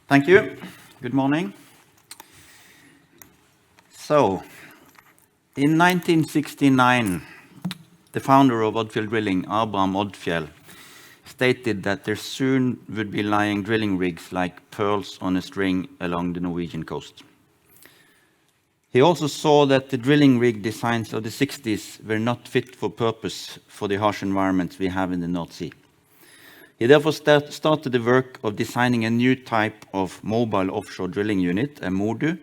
Thank you. Good morning. So, in 1969, the founder of Odfjell Drilling, Abraham Odfjell, stated that there soon would be lying drilling rigs like pearls on a string along the Norwegian coast. He also saw that the drilling rig designs of the 60s were not fit for purpose for the harsh environments we have in the North Sea. He therefore started the work of designing a new type of mobile offshore drilling unit, a MODU,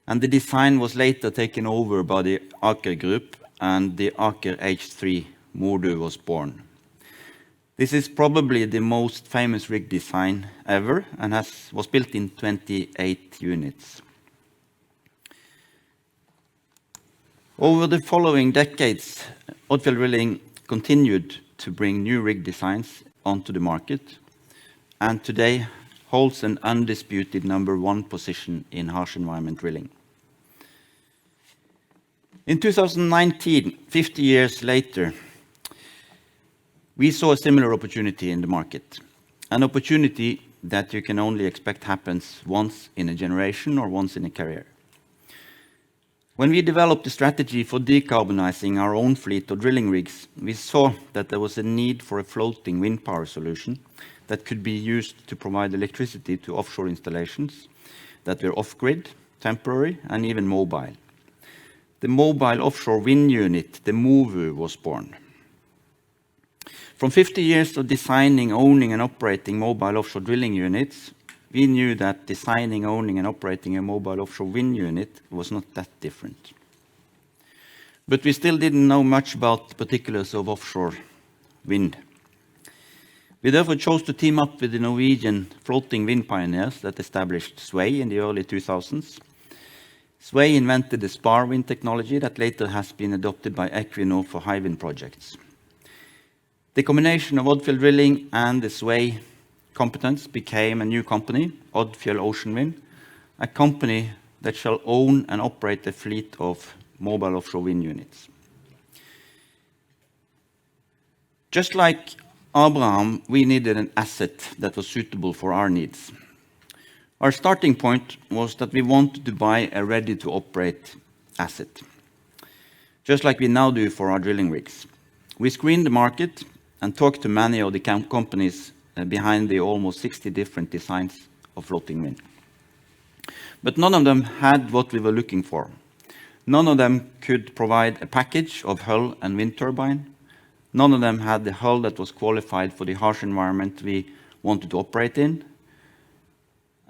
and the design was later taken over by the Aker Group, and the Aker H3 MODU was born. This is probably the most famous rig design ever and was built in 28 units. Over the following decades, Odfjell Drilling continued to bring new rig designs onto the market, and today holds an undisputed #1 position in harsh environment drilling. In 2019, 50 years later, we saw a similar opportunity in the market, an opportunity that you can only expect happens once in a generation or once in a career. When we developed a strategy for decarbonizing our own fleet of drilling rigs, we saw that there was a need for a floating wind power solution that could be used to provide electricity to offshore installations that were off-grid, temporary, and even mobile. The mobile offshore wind unit, the MOVU, was born. From 50 years of designing, owning, and operating mobile offshore drilling units, we knew that designing, owning, and operating a mobile offshore wind unit was not that different. But we still didn't know much about the particulars of offshore wind. We therefore chose to team up with the Norwegian floating wind pioneers that established Sway in the early 2000s. Sway invented the spar wind technology that later has been adopted by Equinor for high wind projects. The combination of Odfjell Drilling and the Sway competence became a new company, Odfjell Oceanwind, a company that shall own and operate a fleet of mobile offshore wind units. Just like Abraham, we needed an asset that was suitable for our needs. Our starting point was that we wanted to buy a ready-to-operate asset, just like we now do for our drilling rigs. We screened the market and talked to many of the companies behind the almost 60 different designs of floating wind. But none of them had what we were looking for. None of them could provide a package of hull and wind turbine. None of them had the hull that was qualified for the harsh environment we wanted to operate in.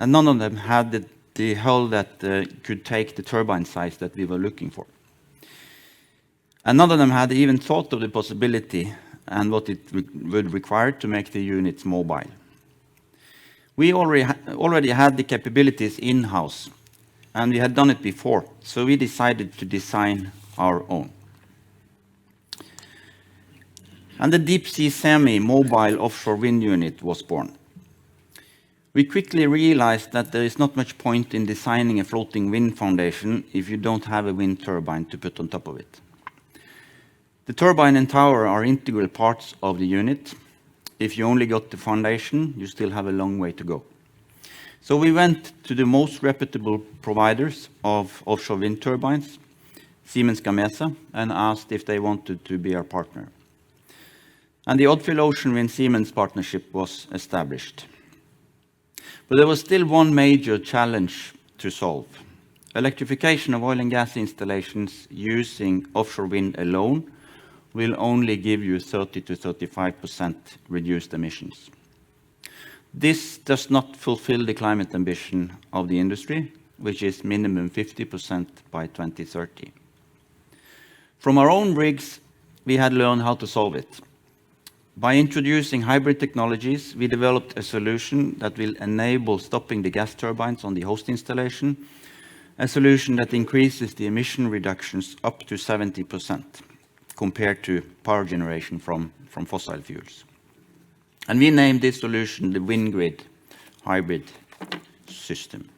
And none of them had the hull that could take the turbine size that we were looking for. And none of them had even thought of the possibility and what it would require to make the units mobile. We already had the capabilities in-house, and we had done it before, so we decided to design our own. And the Deep Sea Semi mobile offshore wind unit was born. We quickly realized that there is not much point in designing a floating wind foundation if you don't have a wind turbine to put on top of it. The turbine and tower are integral parts of the unit. If you only got the foundation, you still have a long way to go. So we went to the most reputable providers of offshore wind turbines, Siemens Gamesa, and asked if they wanted to be our partner. And the Odfjell Oceanwind Siemens partnership was established. But there was still one major challenge to solve. Electrification of oil and gas installations using offshore wind alone will only give you 30 to 35% reduced emissions. This does not fulfill the climate ambition of the industry, which is minimum 50% by 2030. From our own rigs, we had learned how to solve it. By introducing hybrid technologies, we developed a solution that will enable stopping the gas turbines on the host installation, a solution that increases the emission reductions up to 70%. Compared to power generation from fossil fuels. And we named this solution the WindGrid hybrid system.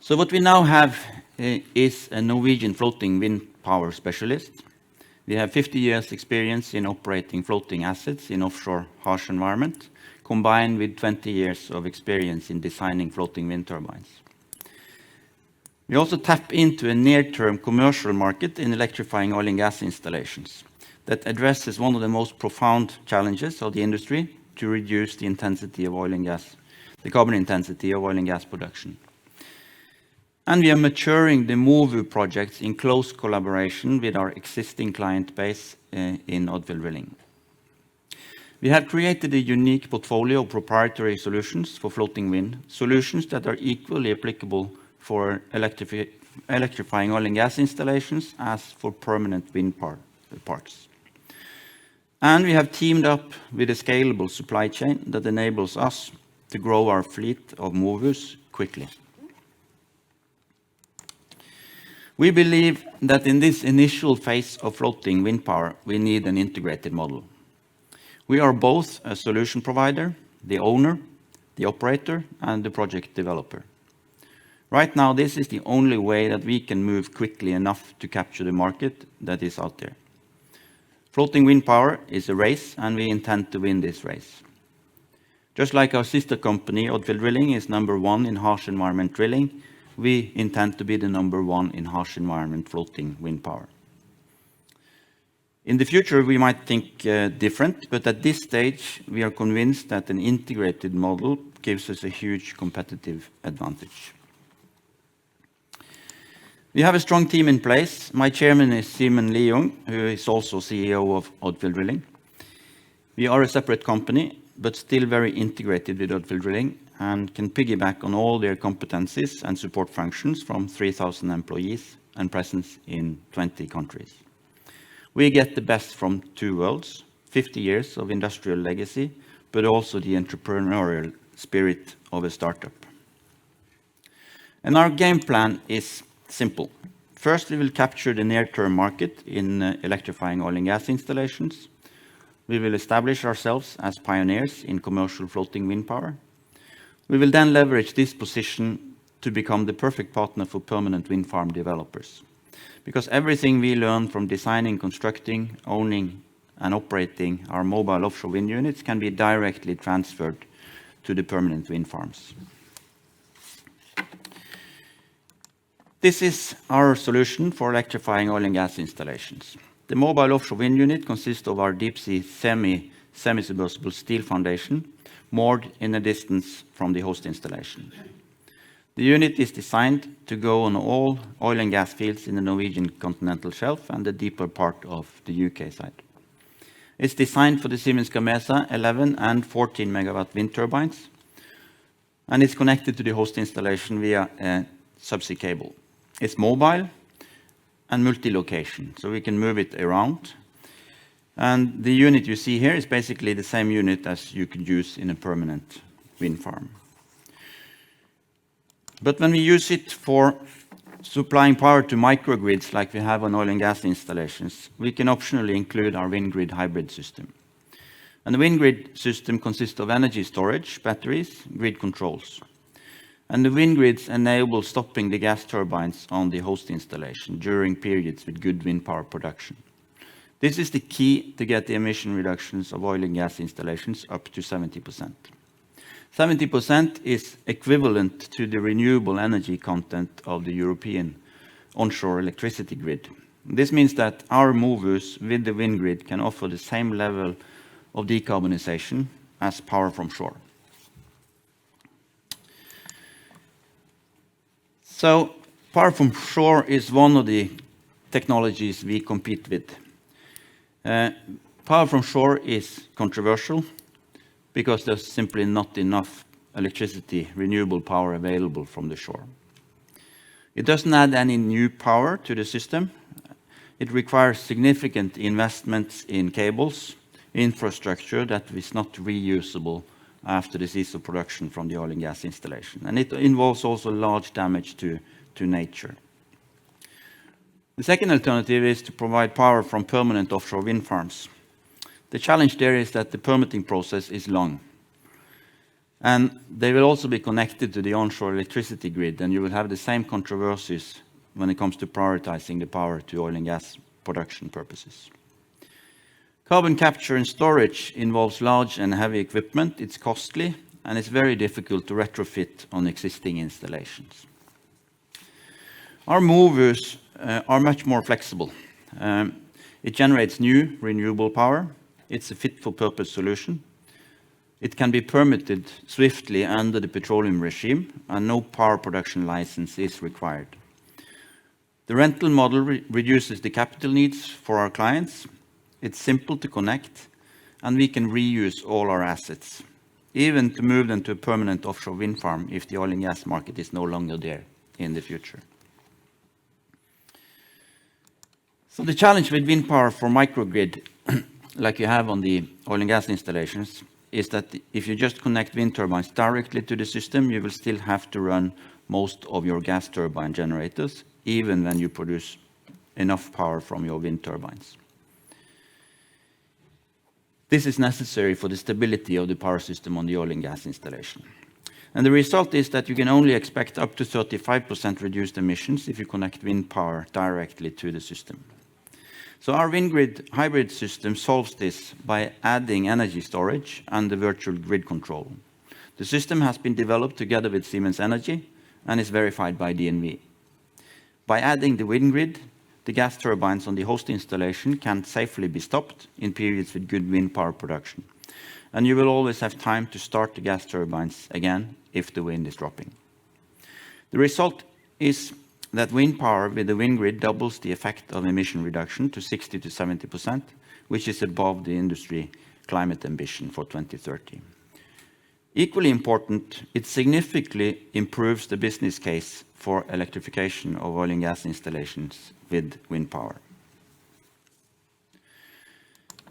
So what we now have is a Norwegian floating wind power specialist. We have 50 years experience in operating floating assets in offshore harsh environment, combined with 20 years of experience in designing floating wind turbines. We also tap into a near-term commercial market in electrifying oil and gas installations that addresses one of the most profound challenges of the industry to reduce the intensity of oil and gas, the carbon intensity of oil and gas production. And we are maturing the MOVU projects in close collaboration with our existing client base in Odfjell Drilling. We have created a unique portfolio of proprietary solutions for floating wind, solutions that are equally applicable for electrifying oil and gas installations as for permanent wind parks. And we have teamed up with a scalable supply chain that enables us to grow our fleet of MOVUs quickly. We believe that in this initial phase of floating wind power, we need an integrated model. We are both a solution provider, the owner, the operator, and the project developer. Right now, this is the only way that we can move quickly enough to capture the market that is out there. Floating wind power is a race, and we intend to win this race. Just like our sister company, Odfjell Drilling, is #1 in harsh environment drilling, we intend to be the #1 in harsh environment floating wind power. In the future, we might think different, but at this stage, we are convinced that an integrated model gives us a huge competitive advantage. We have a strong team in place. My chairman is Simen Leung, who is also CEO of Odfjell Drilling. We are a separate company, but still very integrated with Odfjell Drilling and can piggyback on all their competencies and support functions from 3,000 employees and presence in 20 countries. We get the best from two worlds, 50 years of industrial legacy, but also the entrepreneurial spirit of a startup. And our game plan is simple. First, we will capture the near-term market in electrifying oil and gas installations. We will establish ourselves as pioneers in commercial floating wind power. We will then leverage this position to become the perfect partner for permanent wind farm developers. Because everything we learn from designing, constructing, owning, and operating our mobile offshore wind units can be directly transferred to the permanent wind farms. This is our solution for electrifying oil and gas installations. The mobile offshore wind unit consists of our deep-sea semi-submersible steel foundation moored in a distance from the host installation. The unit is designed to go on all oil and gas fields in the Norwegian continental shelf and the deeper part of the UK side. It's designed for the Siemens Gamesa 11 and 14 megawatt wind turbines, and it's connected to the host installation via a subsea cable. It's mobile and multi-location, so we can move it around. And the unit you see here is basically the same unit as you could use in a permanent wind farm. But when we use it for supplying power to microgrids like we have on oil and gas installations, we can optionally include our wind grid hybrid system. And the wind grid system consists of energy storage, batteries, grid controls. And the wind grids enable stopping the gas turbines on the host installation during periods with good wind power production. This is the key to get the emission reductions of oil and gas installations up to 70%. 70% is equivalent to the renewable energy content of the European onshore electricity grid. This means that our MOVUs with the wind grid can offer the same level of decarbonization as power from shore. So, power from shore is one of the technologies we compete with. Power from shore is controversial because there's simply not enough electricity, renewable power available from the shore. It doesn't add any new power to the system. It requires significant investments in cables, infrastructure that is not reusable after the cease of production from the oil and gas installation. And it involves also large damage to nature. The second alternative is to provide power from permanent offshore wind farms. The challenge there is that the permitting process is long. And they will also be connected to the onshore electricity grid, and you will have the same controversies when it comes to prioritizing the power to oil and gas production purposes. Carbon capture and storage involves large and heavy equipment. It's costly, and it's very difficult to retrofit on existing installations. Our movers are much more flexible. It generates new renewable power. It's a fit-for-purpose solution. It can be permitted swiftly under the petroleum regime, and no power production license is required. The rental model reduces the capital needs for our clients. It's simple to connect, and we can reuse all our assets, even to move them to a permanent offshore wind farm if the oil and gas market is no longer there in the future. So the challenge with wind power for microgrid, like you have on the oil and gas installations, is that if you just connect wind turbines directly to the system, you will still have to run most of your gas turbine generators, even when you produce enough power from your wind turbines. This is necessary for the stability of the power system on the oil and gas installation. And the result is that you can only expect up to 35% reduced emissions if you connect wind power directly to the system. So our WindGrid hybrid system solves this by adding energy storage and the virtual grid control. The system has been developed together with Siemens Energy and is verified by DNV. By adding the WindGrid, the gas turbines on the host installation can safely be stopped in periods with good wind power production. And you will always have time to start the gas turbines again if the wind is dropping. The result is that wind power with the WindGrid doubles the effect of emission reduction to 60 to 70%, which is above the industry climate ambition for 2030. Equally important, it significantly improves the business case for electrification of oil and gas installations with wind power.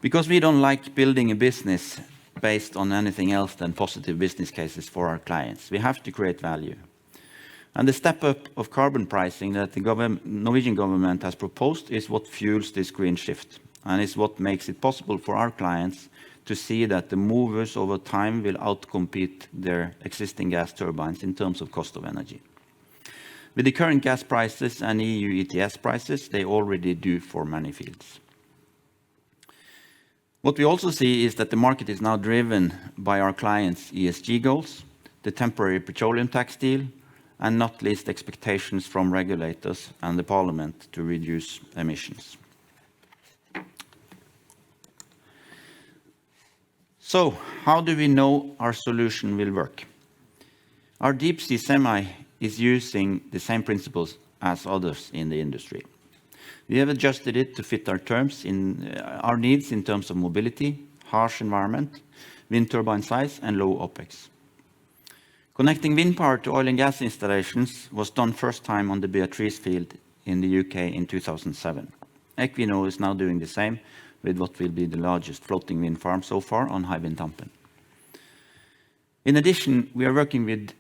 Because we don't like building a business based on anything else than positive business cases for our clients, we have to create value. And the step up of carbon pricing that the Norwegian government has proposed is what fuels this green shift, and is what makes it possible for our clients to see that the movers over time will outcompete their existing gas turbines in terms of cost of energy. With the current gas prices and EU ETS prices, they already do for many fields. What we also see is that the market is now driven by our clients' ESG goals, the temporary petroleum tax deal, and not least expectations from regulators and the parliament to reduce emissions. So, how do we know our solution will work? Our deep sea semi is using the same principles as others in the industry. We have adjusted it to fit our our needs in terms of mobility, harsh environment, wind turbine size, and low OPEX. Connecting wind power to oil and gas installations was done first time on the Beatrice field in the UK in 2007. Equinor is now doing the same with what will be the largest floating wind farm so far on Hywind Tampen. In addition, we are working with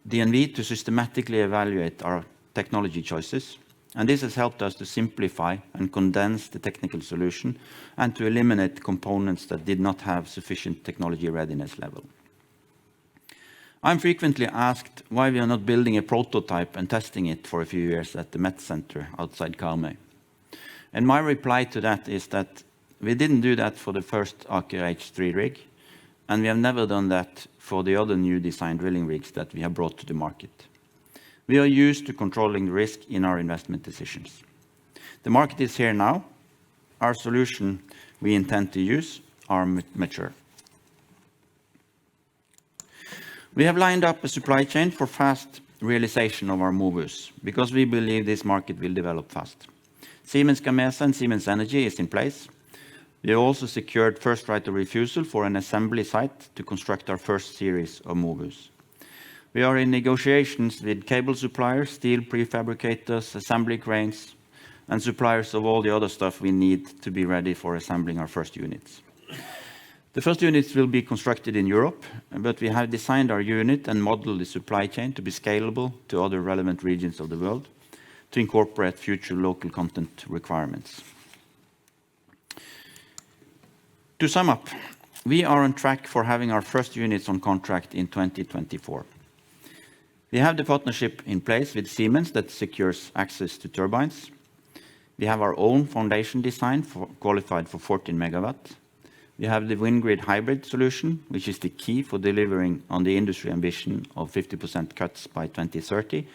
DNV to systematically evaluate our technology choices, and this has helped us to simplify and condense the technical solution and to eliminate components that did not have sufficient technology readiness level. I'm frequently asked why we are not building a prototype and testing it for a few years at the Met Center outside Karmøy. And my reply to that is that we didn't do that for the first Aker H3 rig, and we have never done that for the other new design drilling rigs that we have brought to the market. We are used to controlling the risk in our investment decisions. The market is here now. Our solution we intend to use are mature. We have lined up a supply chain for fast realization of our movers because we believe this market will develop fast. Siemens Gamesa and Siemens Energy is in place. We have also secured first right of refusal for an assembly site to construct our first series of movers. We are in negotiations with cable suppliers, steel prefabricators, assembly cranes, and suppliers of all the other stuff we need to be ready for assembling our first units. The first units will be constructed in Europe, but we have designed our unit and modeled the supply chain to be scalable to other relevant regions of the world to incorporate future local content requirements. To sum up, we are on track for having our first units on contract in 2024. We have the partnership in place with Siemens that secures access to turbines. We have our own foundation design qualified for 14 megawatt, We have the WindGrid hybrid solution, which is the key for delivering on the industry ambition of 50% cuts by 2030,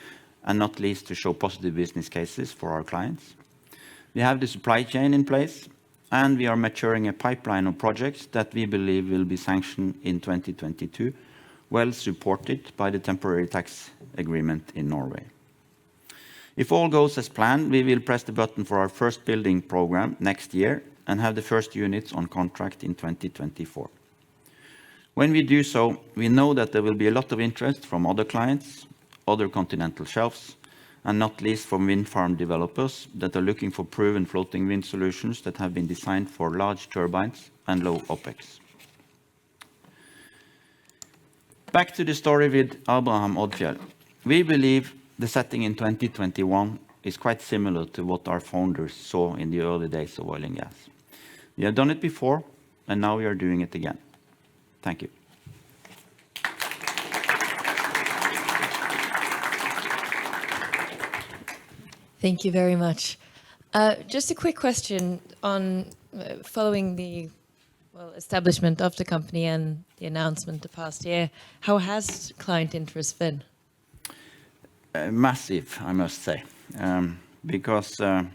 and not least to show positive business cases for our clients. We have the supply chain in place, and we are maturing a pipeline of projects that we believe will be sanctioned in 2022, well supported by the temporary tax agreement in Norway. If all goes as planned, we will press the button for our first building program next year and have the first units on contract in 2024. When we do so, we know that there will be a lot of interest from other clients, other continental shelves, and not least from wind farm developers that are looking for proven floating wind solutions that have been designed for large turbines and low OpEx. Back to the story with Abraham Odfjell. We believe the setting in 2021 is quite similar to what our founders saw in the early days of oil and gas. We have done it before, and now we are doing it again. Thank you. Thank you very much. Just a quick question on following the establishment of the company and the announcement the past year. How has client interest been? Massive, I must say, because the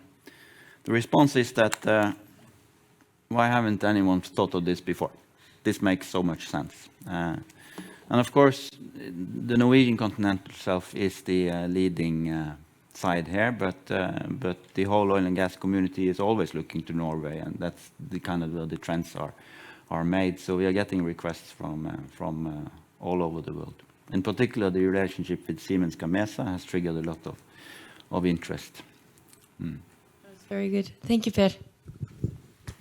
response is that why haven't anyone thought of this before? This makes so much sense. And of course, the Norwegian continental shelf is the leading side here, but the whole oil and gas community is always looking to Norway, and that's the kind of where the trends are made. So we are getting requests from all over the world. In particular, the relationship with Siemens Gamesa has triggered a lot of interest. That's very good. Thank you, Per.